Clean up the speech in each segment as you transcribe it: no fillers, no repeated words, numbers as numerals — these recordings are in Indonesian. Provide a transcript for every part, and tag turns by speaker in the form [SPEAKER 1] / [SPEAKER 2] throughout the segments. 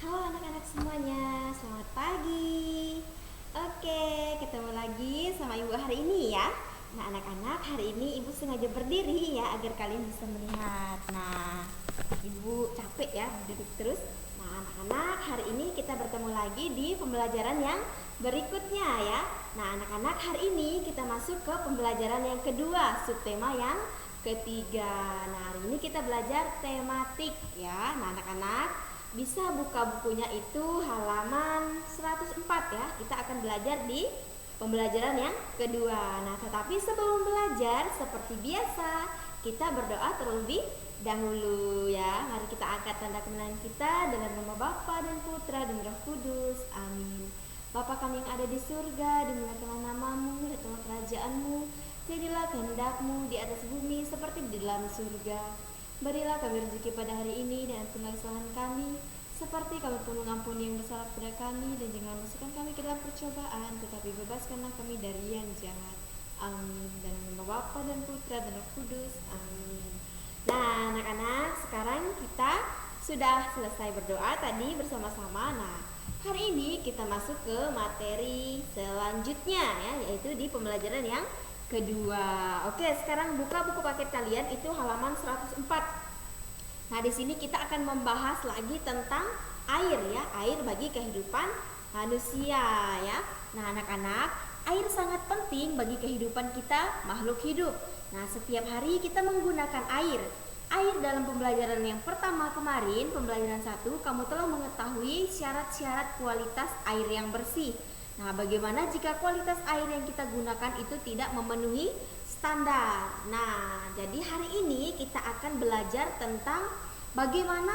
[SPEAKER 1] Halo anak-anak semuanya, selamat pagi. Oke, ketemu lagi sama Ibu hari ini ya. Nah anak-anak, hari ini Ibu sengaja berdiri ya agar kalian bisa melihat. Nah, Ibu capek ya duduk terus. Nah anak-anak, hari ini kita bertemu lagi di pembelajaran yang berikutnya ya. Nah anak-anak, hari ini kita masuk ke pembelajaran yang kedua, subtema yang ketiga. Nah hari ini kita belajar tematik ya. Nah anak-anak, bisa buka bukunya itu halaman 104 ya. Kita akan belajar di pembelajaran yang kedua. Nah, tetapi sebelum belajar seperti biasa, kita berdoa terlebih dahulu ya. Mari kita angkat tanda kemenangan kita dalam nama Bapa dan Putra dan Roh Kudus. Amin. Bapa kami yang ada di surga, dimuliakanlah namamu, datanglah kerajaanmu, jadilah kehendakmu di atas bumi seperti di dalam surga. Berilah kami rezeki pada hari ini dan ampunilah kesalahan kami, seperti kami pun mengampuni yang bersalah kepada kami, dan jangan masukkan kami ke dalam percobaan, tetapi bebaskanlah kami dari yang jahat. Amin. Dan nama Bapa dan Putra dan Roh Kudus. Amin. Nah, anak-anak, sekarang kita sudah selesai berdoa tadi bersama-sama. Nah, hari ini kita masuk ke materi selanjutnya ya, yaitu di pembelajaran yang kedua. Oke, sekarang buka buku paket kalian itu halaman 104. Nah, di sini kita akan membahas lagi tentang air ya, air bagi kehidupan manusia ya. Nah, anak-anak, air sangat penting bagi kehidupan kita makhluk hidup. Nah, setiap hari kita menggunakan air. Air dalam pembelajaran yang pertama kemarin, pembelajaran 1, kamu telah mengetahui syarat-syarat kualitas air yang bersih. Nah, bagaimana jika kualitas air yang kita gunakan itu tidak memenuhi standar? Nah, jadi hari ini kita akan belajar tentang bagaimana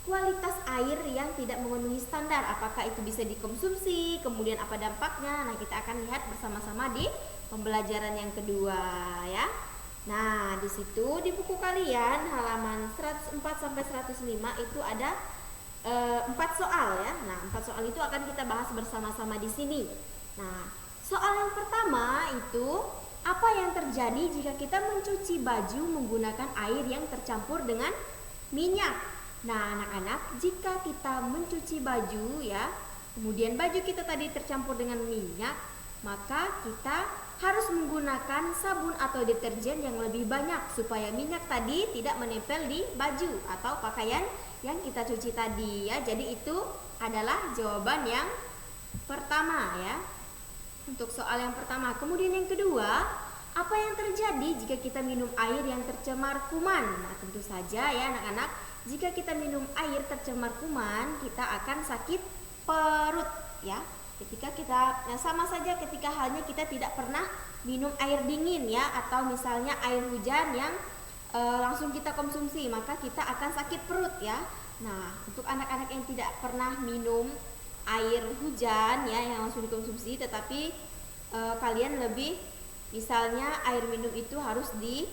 [SPEAKER 1] kualitas air yang tidak memenuhi standar. Apakah itu bisa dikonsumsi, kemudian apa dampaknya? Nah, kita akan lihat bersama-sama di pembelajaran yang kedua ya. Nah, di situ di buku kalian halaman 104 sampai 105 itu ada 4 soal ya. Nah, 4 soal itu akan kita bahas bersama-sama di sini. Nah, soal yang pertama itu, apa yang terjadi jika kita mencuci baju menggunakan air yang tercampur dengan minyak? Nah, anak-anak, jika kita mencuci baju ya, kemudian baju kita tadi tercampur dengan minyak, maka kita harus menggunakan sabun atau deterjen yang lebih banyak supaya minyak tadi tidak menempel di baju atau pakaian yang kita cuci tadi ya. Jadi itu adalah jawaban yang pertama ya, untuk soal yang pertama. Kemudian yang kedua, apa yang terjadi jika kita minum air yang tercemar kuman? Nah, tentu saja ya anak-anak, jika kita minum air tercemar kuman, kita akan sakit perut ya. Ketika kita sama saja ketika halnya kita tidak pernah minum air dingin ya, atau misalnya air hujan yang langsung kita konsumsi, maka kita akan sakit perut ya. Nah, untuk anak-anak yang tidak pernah minum air hujan ya yang langsung dikonsumsi, tetapi kalian lebih, misalnya air minum itu harus di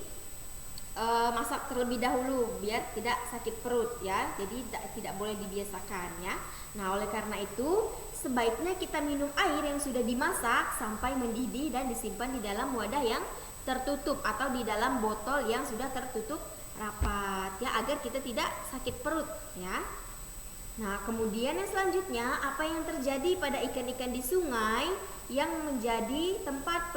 [SPEAKER 1] masak terlebih dahulu biar tidak sakit perut ya. Jadi tidak boleh dibiasakan ya. Nah, oleh karena itu sebaiknya kita minum air yang sudah dimasak sampai mendidih dan disimpan di dalam wadah yang tertutup atau di dalam botol yang sudah tertutup rapat ya, agar kita tidak sakit perut ya. Nah, kemudian yang selanjutnya, apa yang terjadi pada ikan-ikan di sungai yang menjadi tempat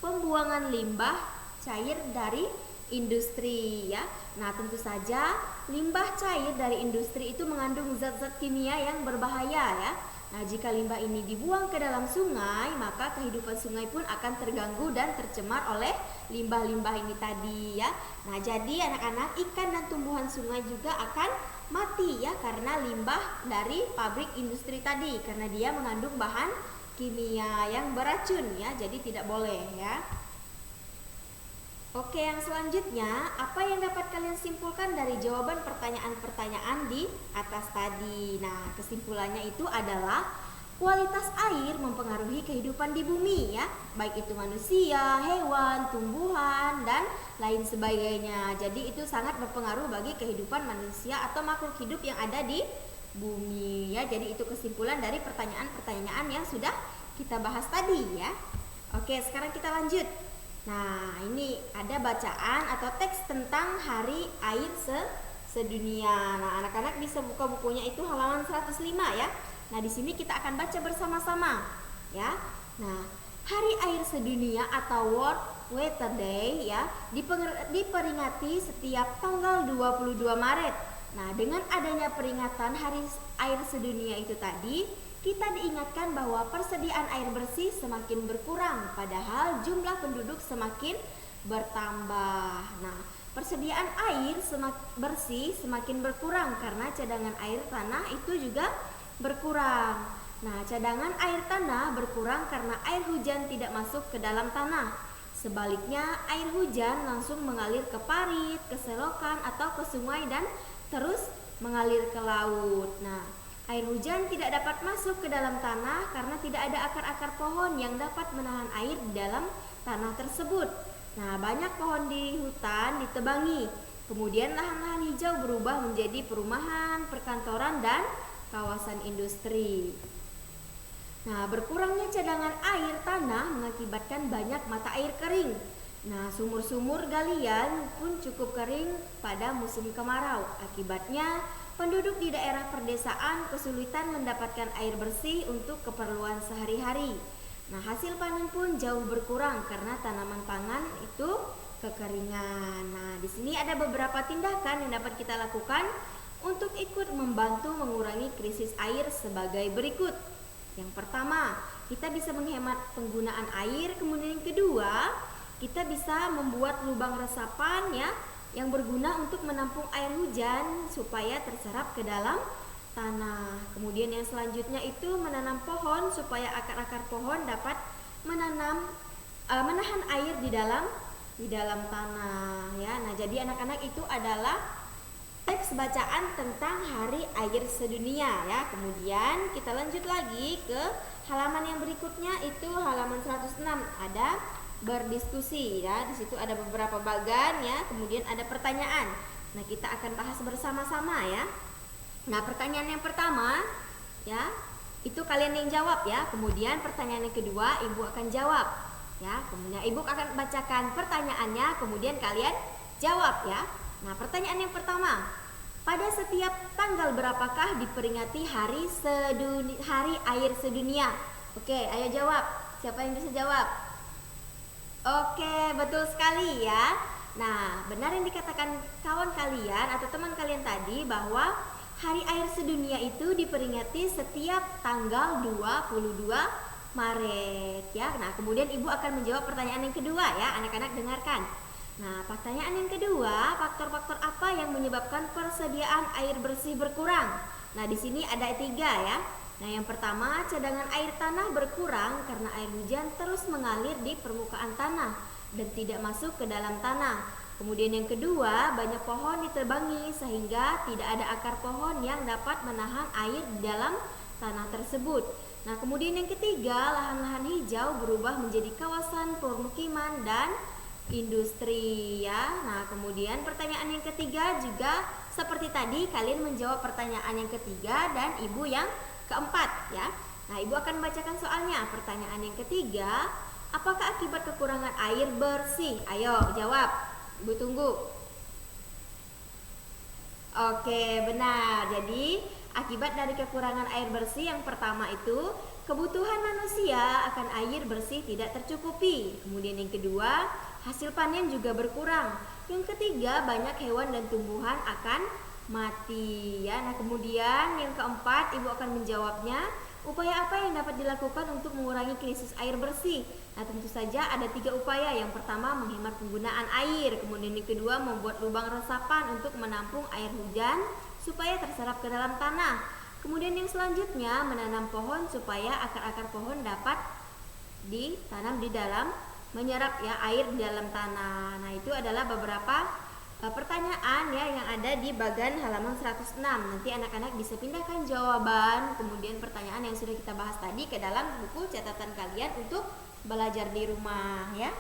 [SPEAKER 1] pembuangan limbah cair dari industri ya. Nah, tentu saja limbah cair dari industri itu mengandung zat-zat kimia yang berbahaya ya. Nah, jika limbah ini dibuang ke dalam sungai, maka kehidupan sungai pun akan terganggu dan tercemar oleh limbah-limbah ini tadi ya. Nah, jadi anak-anak, ikan dan tumbuhan sungai juga akan mati ya karena limbah dari pabrik industri tadi, karena dia mengandung bahan kimia yang beracun ya. Jadi tidak boleh ya. Oke, yang selanjutnya, apa yang dapat kalian simpulkan dari jawaban pertanyaan-pertanyaan di atas tadi? Nah, kesimpulannya itu adalah kualitas air mempengaruhi kehidupan di bumi ya, baik itu manusia, hewan, tumbuhan, dan lain sebagainya. Jadi itu sangat berpengaruh bagi kehidupan manusia atau makhluk hidup yang ada di bumi ya. Jadi itu kesimpulan dari pertanyaan-pertanyaan yang sudah kita bahas tadi ya. Oke, sekarang kita lanjut. Nah, ini ada bacaan atau teks tentang Hari Air sedunia. Nah, anak-anak bisa buka bukunya itu halaman 105 ya. Nah, di sini kita akan baca bersama-sama ya. Nah, Hari Air Sedunia atau World Water Day ya diperingati setiap tanggal 22 Maret. Nah, dengan adanya peringatan Hari Air Sedunia itu tadi, kita diingatkan bahwa persediaan air bersih semakin berkurang, padahal jumlah penduduk semakin bertambah. Nah, persediaan air bersih semakin berkurang karena cadangan air tanah itu juga berkurang. Nah, cadangan air tanah berkurang karena air hujan tidak masuk ke dalam tanah. Sebaliknya, air hujan langsung mengalir ke parit, ke selokan atau ke sungai dan terus mengalir ke laut. Nah, air hujan tidak dapat masuk ke dalam tanah karena tidak ada akar-akar pohon yang dapat menahan air di dalam tanah tersebut. Nah, banyak pohon di hutan ditebangi. Kemudian lahan-lahan hijau berubah menjadi perumahan, perkantoran, dan kawasan industri. Nah, berkurangnya cadangan air tanah mengakibatkan banyak mata air kering. Nah, sumur-sumur galian pun cukup kering pada musim kemarau. Akibatnya, penduduk di daerah perdesaan kesulitan mendapatkan air bersih untuk keperluan sehari-hari. Nah, hasil panen pun jauh berkurang karena tanaman pangan itu kekeringan. Nah, di sini ada beberapa tindakan yang dapat kita lakukan untuk ikut membantu mengurangi krisis air sebagai berikut. Yang pertama, kita bisa menghemat penggunaan air. Kemudian yang kedua, kita bisa membuat lubang resapan ya yang berguna untuk menampung air hujan supaya terserap ke dalam tanah. Kemudian yang selanjutnya itu menanam pohon supaya akar-akar pohon dapat menahan air di dalam tanah ya. Nah, jadi anak-anak itu adalah teks bacaan tentang Hari Air Sedunia ya. Kemudian kita lanjut lagi ke halaman yang berikutnya, itu halaman 106. Ada berdiskusi ya. Di situ ada beberapa bagan ya. Kemudian ada pertanyaan. Nah, kita akan bahas bersama-sama ya. Nah, pertanyaan yang pertama ya, itu kalian yang jawab ya. Kemudian pertanyaan yang kedua Ibu akan jawab ya. Kemudian Ibu akan bacakan pertanyaannya, kemudian kalian jawab ya. Nah, pertanyaan yang pertama, pada setiap tanggal berapakah diperingati Hari Air Sedunia? Oke, ayo jawab. Siapa yang bisa jawab? Oke, betul sekali ya. Nah, benar yang dikatakan kawan kalian atau teman kalian tadi bahwa Hari Air Sedunia itu diperingati setiap tanggal 22 Maret ya. Nah, kemudian Ibu akan menjawab pertanyaan yang kedua ya. Anak-anak dengarkan. Nah, pertanyaan yang kedua, faktor-faktor apa yang menyebabkan persediaan air bersih berkurang? Nah, di sini ada 3 ya. Nah, yang pertama, cadangan air tanah berkurang karena air hujan terus mengalir di permukaan tanah dan tidak masuk ke dalam tanah. Kemudian yang kedua, banyak pohon ditebangi sehingga tidak ada akar pohon yang dapat menahan air di dalam tanah tersebut. Nah, kemudian yang ketiga, lahan-lahan hijau berubah menjadi kawasan permukiman dan industri ya. Nah, kemudian pertanyaan yang ketiga juga seperti tadi, kalian menjawab pertanyaan yang ketiga dan Ibu yang keempat ya. Nah, Ibu akan membacakan soalnya. Pertanyaan yang ketiga, apakah akibat kekurangan air bersih? Ayo jawab. Ibu tunggu. Oke, benar. Jadi akibat dari kekurangan air bersih yang pertama itu kebutuhan manusia akan air bersih tidak tercukupi. Kemudian yang kedua, hasil panen juga berkurang. Yang ketiga, banyak hewan dan tumbuhan akan mati ya. Nah, kemudian yang keempat, Ibu akan menjawabnya. Upaya apa yang dapat dilakukan untuk mengurangi krisis air bersih? Nah, tentu saja ada 3 upaya. Yang pertama, menghemat penggunaan air. Kemudian yang kedua, membuat lubang resapan untuk menampung air hujan supaya terserap ke dalam tanah. Kemudian yang selanjutnya, menanam pohon supaya akar-akar pohon dapat ditanam di dalam, menyerap ya air di dalam tanah. Nah, itu adalah beberapa pertanyaan ya yang ada di bagan halaman 106. Nanti anak-anak bisa pindahkan jawaban kemudian pertanyaan yang sudah kita bahas tadi ke dalam buku catatan kalian untuk belajar di rumah ya.